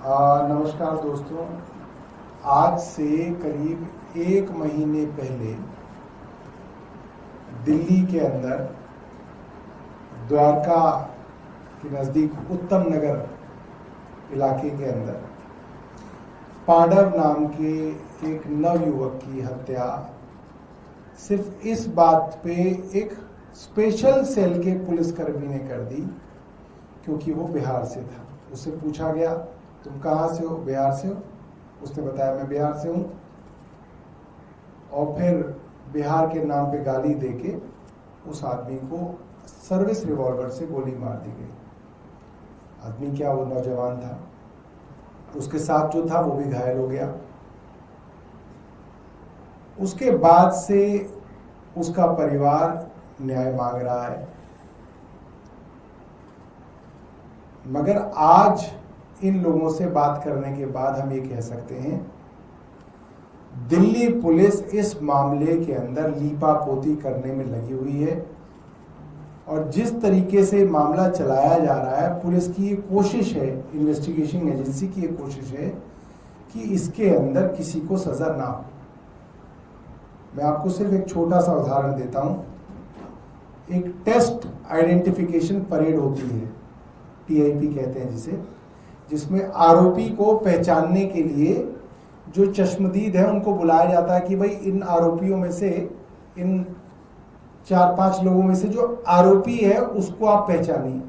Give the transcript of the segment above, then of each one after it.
नमस्कार दोस्तों। आज से करीब 1 महीने पहले दिल्ली के अंदर द्वारका के नज़दीक उत्तम नगर इलाके के अंदर पांडव नाम के एक नवयुवक की हत्या सिर्फ इस बात पे एक स्पेशल सेल के पुलिसकर्मी ने कर दी क्योंकि वो बिहार से था। उससे पूछा गया, तुम कहाँ से हो? बिहार से हो। उसने बताया मैं बिहार से हूँ, और फिर बिहार के नाम पे गाली देके उस आदमी को सर्विस रिवॉल्वर से गोली मार दी गई। आदमी क्या, वो नौजवान था, उसके साथ जो था वो भी घायल हो गया। उसके बाद से उसका परिवार न्याय मांग रहा है, मगर आज इन लोगों से बात करने के बाद हम ये कह सकते हैं दिल्ली पुलिस इस मामले के अंदर लीपापोती करने में लगी हुई है। और जिस तरीके से मामला चलाया जा रहा है, पुलिस की ये कोशिश है, इन्वेस्टिगेशन एजेंसी की ये कोशिश है कि इसके अंदर किसी को सजा ना हो। मैं आपको सिर्फ एक छोटा सा उदाहरण देता हूं। एक टेस्ट आइडेंटिफिकेशन परेड होती है, TIP कहते हैं जिसे, जिसमें आरोपी को पहचानने के लिए जो चश्मदीद है उनको बुलाया जाता है कि भाई इन आरोपियों में से, इन 4-5 लोगों में से जो आरोपी है उसको आप पहचानिए।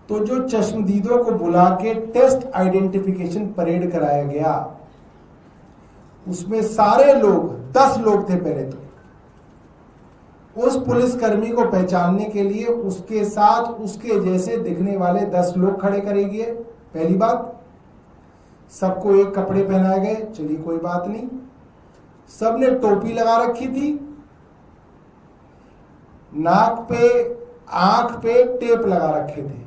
तो जो चश्मदीदों को बुला के टेस्ट आइडेंटिफिकेशन परेड कराया गया, उसमें सारे लोग 10 लोग थे पहले तो। उस पुलिसकर्मी को पहचानने के लिए उसके साथ उसके जैसे दिखने वाले 10 लोग खड़े करे गए। पहली बात, सबको एक कपड़े पहनाए गए, चलिए कोई बात नहीं। सबने टोपी लगा रखी थी, नाक पे आंख पे टेप लगा रखे थे।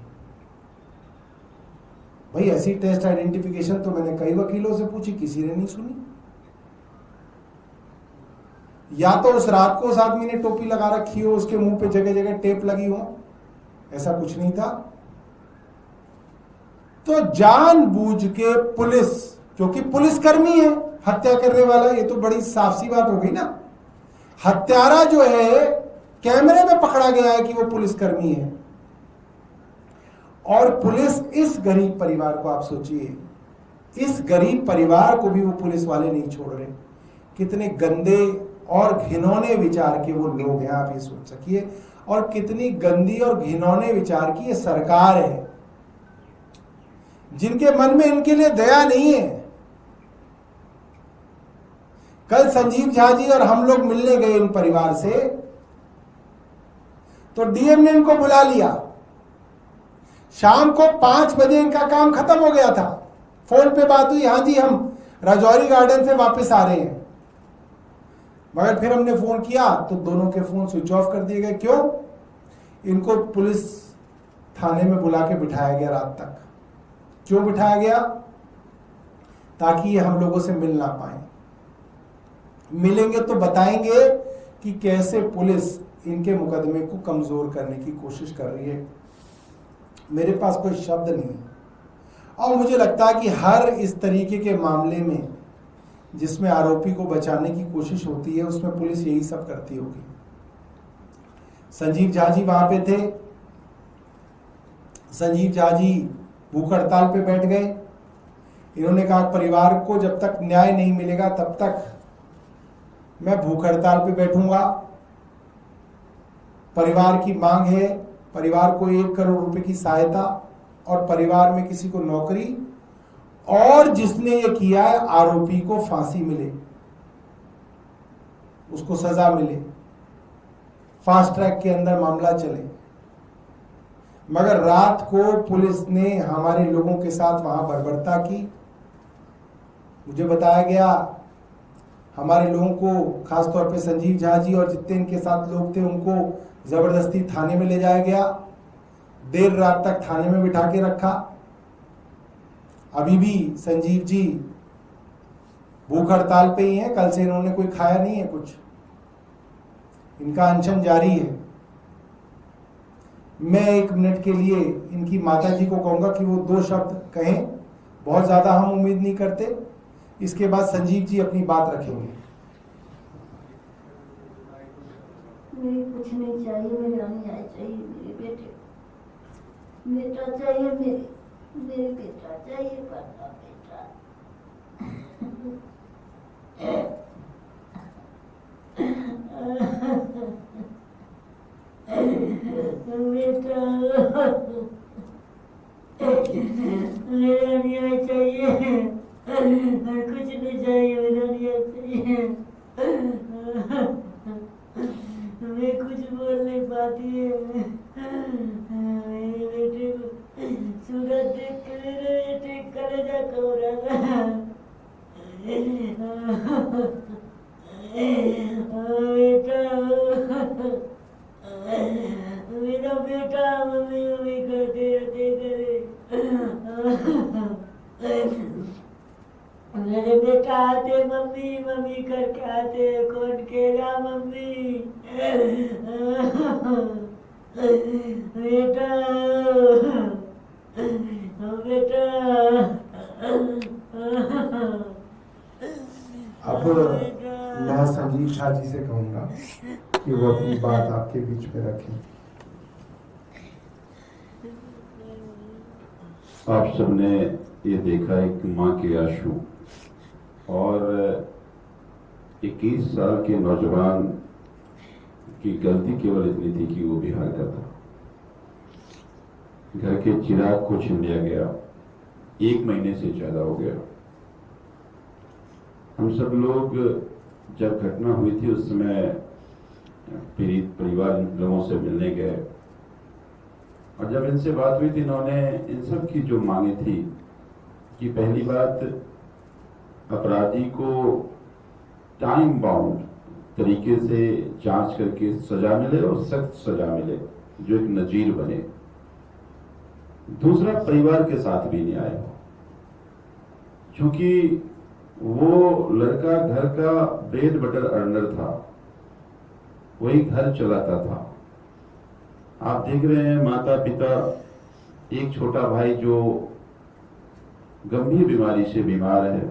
भाई ऐसी टेस्ट आइडेंटिफिकेशन तो मैंने कई वकीलों से पूछी, किसी ने नहीं सुनी। या तो उस रात को उस आदमी ने टोपी लगा रखी हो, उसके मुंह पे जगह जगह टेप लगी हो, ऐसा कुछ नहीं था। तो जानबूझ के पुलिस, जो कि पुलिसकर्मी है, हत्या करने वाला, ये तो बड़ी साफ सी बात हो गई ना। हत्यारा जो है कैमरे में पकड़ा गया है कि वो पुलिसकर्मी है। और पुलिस इस गरीब परिवार को, आप सोचिए, इस गरीब परिवार को भी वो पुलिस वाले नहीं छोड़ रहे। कितने गंदे और घिनौने विचार के वो लोग हैं, आप ये सोच सकिए। और कितनी गंदी और घिनौने विचार की ये सरकार है, जिनके मन में इनके लिए दया नहीं है। कल संजीव झा जी और हम लोग मिलने गए इन परिवार से, तो DM ने इनको बुला लिया। शाम को 5 बजे इनका काम खत्म हो गया था। फोन पे बात हुई, हाँ जी हम राजौरी गार्डन से वापस आ रहे हैं। मगर फिर हमने फोन किया तो दोनों के फोन स्विच ऑफ कर दिए गए। क्यों? इनको पुलिस थाने में बुला के बिठाया गया रात तक। क्यों बिठाया गया? ताकि ये हम लोगों से मिल ना पाए। मिलेंगे तो बताएंगे कि कैसे पुलिस इनके मुकदमे को कमजोर करने की कोशिश कर रही है। मेरे पास कोई शब्द नहीं है। और मुझे लगता है कि हर इस तरीके के मामले में जिसमें आरोपी को बचाने की कोशिश होती है, उसमें पुलिस यही सब करती होगी। संजीव झा जी वहां पे थे। संजीव झा जी भूख हड़ताल पे बैठ गए। इन्होंने कहा परिवार को जब तक न्याय नहीं मिलेगा तब तक मैं भूख हड़ताल पे बैठूंगा। परिवार की मांग है, परिवार को 1 करोड़ रुपए की सहायता, और परिवार में किसी को नौकरी, और जिसने ये किया है आरोपी को फांसी मिले, उसको सजा मिले, फास्ट ट्रैक के अंदर मामला चले। मगर रात को पुलिस ने हमारे लोगों के साथ वहां बर्बरता की। मुझे बताया गया हमारे लोगों को, खासतौर पे संजीव झा जी और जितने इनके साथ लोग थे, उनको जबरदस्ती थाने में ले जाया गया। देर रात तक थाने में बिठा के रखा। अभी भी संजीव जी भूख हड़ताल पे ही हैं। कल से इन्होंने कोई खाया नहीं है कुछ, इनका अनशन जारी है। मैं 1 मिनट के लिए इनकी माता जी को कहूंगा कि वो 2 शब्द कहें, बहुत ज्यादा हम उम्मीद नहीं करते। इसके बाद संजीव जी अपनी बात रखेंगे। मुझे कुछ नहीं चाहिए, मेरी रानी आई चाहिए, मेरे बेटा चाहिए, मेरे बेटा चाहिए, बड़ा बेटा। बेटा मेरा न्याय चाहिए, कुछ नहीं चाहिए, मेरा न्याय चाहिए। मैं कुछ बोल नहीं पाती है। मेरे बेटे को सूरत देख के मेरे बेटे कलेजा को रहा। मेरा बेटा मम्मी मम्मी करते रहते करे। मेरे बेटा आते मम्मी मम्मी करके आते, कौन कहेगा मम्मी। बेटा बेटा। अब मैं संजीव शाह जी से कहूंगा कि वो अपनी बात आपके बीच में रखें। आप सबने ये देखा है कि माँ के आंसू, और 21 साल के नौजवान की गलती केवल इतनी थी कि वो बिहार का था। घर के चिराग को छीन लिया गया, 1 महीने से ज्यादा हो गया। हम सब लोग जब घटना हुई थी उस समय पीड़ित परिवार लोगों से मिलने गए, और जब इनसे बात हुई थी इन्होंने इन सब की जो मांगे थी कि पहली बात अपराधी को टाइम बाउंड तरीके से जांच करके सजा मिले और सख्त सजा मिले जो एक नजीर बने। दूसरा, परिवार के साथ भी न्याय हो, क्योंकि वो लड़का घर का ब्रेड बटर अर्नर था, वही घर चलाता था। आप देख रहे हैं माता पिता, एक छोटा भाई जो गंभीर बीमारी से बीमार है,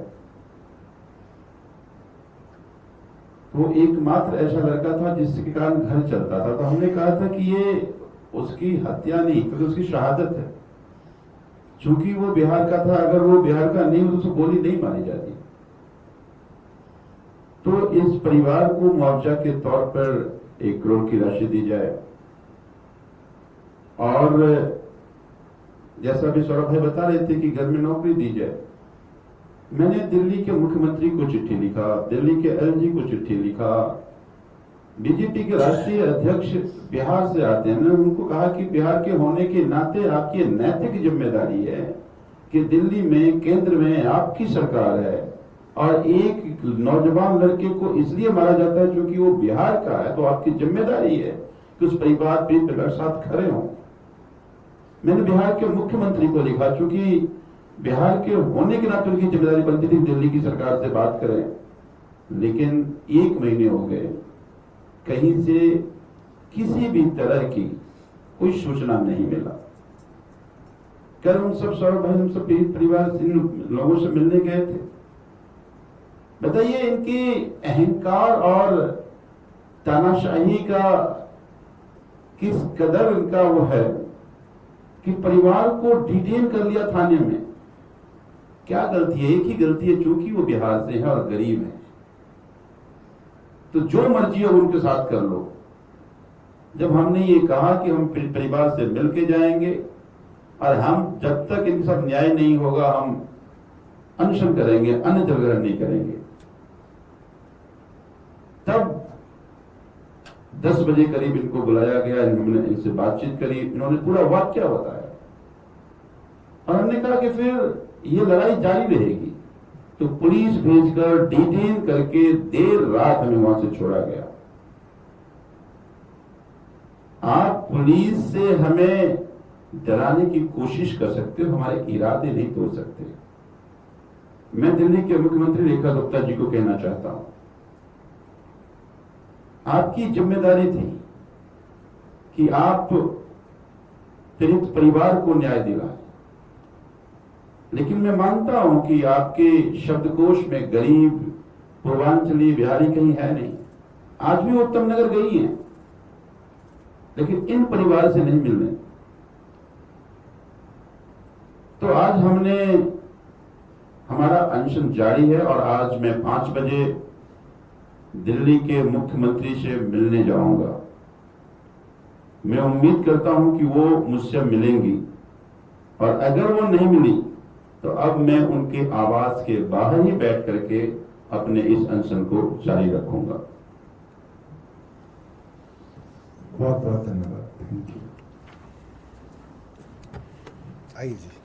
वो एकमात्र ऐसा लड़का था जिसके कारण घर चलता था। तो हमने कहा था कि ये उसकी हत्या नहीं, क्योंकि उसकी शहादत है। चूंकि वो बिहार का था, अगर वो बिहार का नहीं हो तो उसको गोली नहीं मारी जाती। तो इस परिवार को मुआवजा के तौर पर 1 करोड़ की राशि दी जाए, और जैसा भी सौरभ भाई बता रहे थे कि घर में नौकरी दी जाए। मैंने दिल्ली के मुख्यमंत्री को चिट्ठी लिखा, दिल्ली के एलजी को चिट्ठी लिखा, बीजेपी के राष्ट्रीय अध्यक्ष बिहार से आते हैं। मैंने उनको कहा कि बिहार के होने के नाते आपकी नैतिक जिम्मेदारी है कि दिल्ली में केंद्र में आपकी सरकार है, और एक नौजवान लड़के को इसलिए मारा जाता है क्योंकि वो बिहार का है, तो आपकी जिम्मेदारी है कि उस परिवार के साथ खड़े हों। मैंने बिहार के मुख्यमंत्री को लिखा, क्योंकि बिहार के होने के नाते उनकी जिम्मेदारी बनती थी दिल्ली की सरकार से बात करें। लेकिन 1 महीने हो गए, कहीं से किसी भी तरह की कोई सूचना नहीं मिला। कल हम सब सौरभ भाई, हम सब पीड़ित परिवार इन लोगों से मिलने गए थे। बताइए इनकी अहंकार और तानाशाही का किस कदर इनका वो है कि परिवार को डिटेन कर लिया थाने में। क्या गलती है? एक ही गलती है, चूंकि वो बिहार से है और गरीब है, तो जो मर्जी है उनके साथ कर लो। जब हमने ये कहा कि हम परिवार से मिलके जाएंगे और हम जब तक इनके साथ न्याय नहीं होगा हम अनशन करेंगे, अन्न जल ग्रहण नहीं करेंगे, तब 10 बजे करीब इनको बुलाया गया। हमने इनसे बातचीत करी, इन्होंने पूरा वाक्य बताया, और हमने कहा कि फिर ये लड़ाई जारी रहेगी। तो पुलिस भेजकर डिटेन करके देर रात हमें वहां से छोड़ा गया। आप पुलिस से हमें डराने की कोशिश कर सकते हो, हमारे इरादे नहीं तोड़ सकते। मैं दिल्ली के मुख्यमंत्री रेखा गुप्ता जी को कहना चाहता हूं, आपकी जिम्मेदारी थी कि आप पीड़ित परिवार को न्याय दिलाएं। लेकिन मैं मानता हूं कि आपके शब्दकोश में गरीब, पूर्वांचली, बिहारी कहीं है नहीं। आज भी वो उत्तम नगर गई हैं, लेकिन इन परिवार से नहीं मिलने। तो आज हमारा अनशन जारी है और आज मैं 5 बजे दिल्ली के मुख्यमंत्री से मिलने जाऊंगा। मैं उम्मीद करता हूं कि वो मुझसे मिलेंगी, और अगर वो नहीं मिली तो अब मैं उनके आवास के बाहर ही बैठ करके अपने इस अनशन को जारी रखूंगा। बहुत बहुत धन्यवाद। Thank you. आइए जी।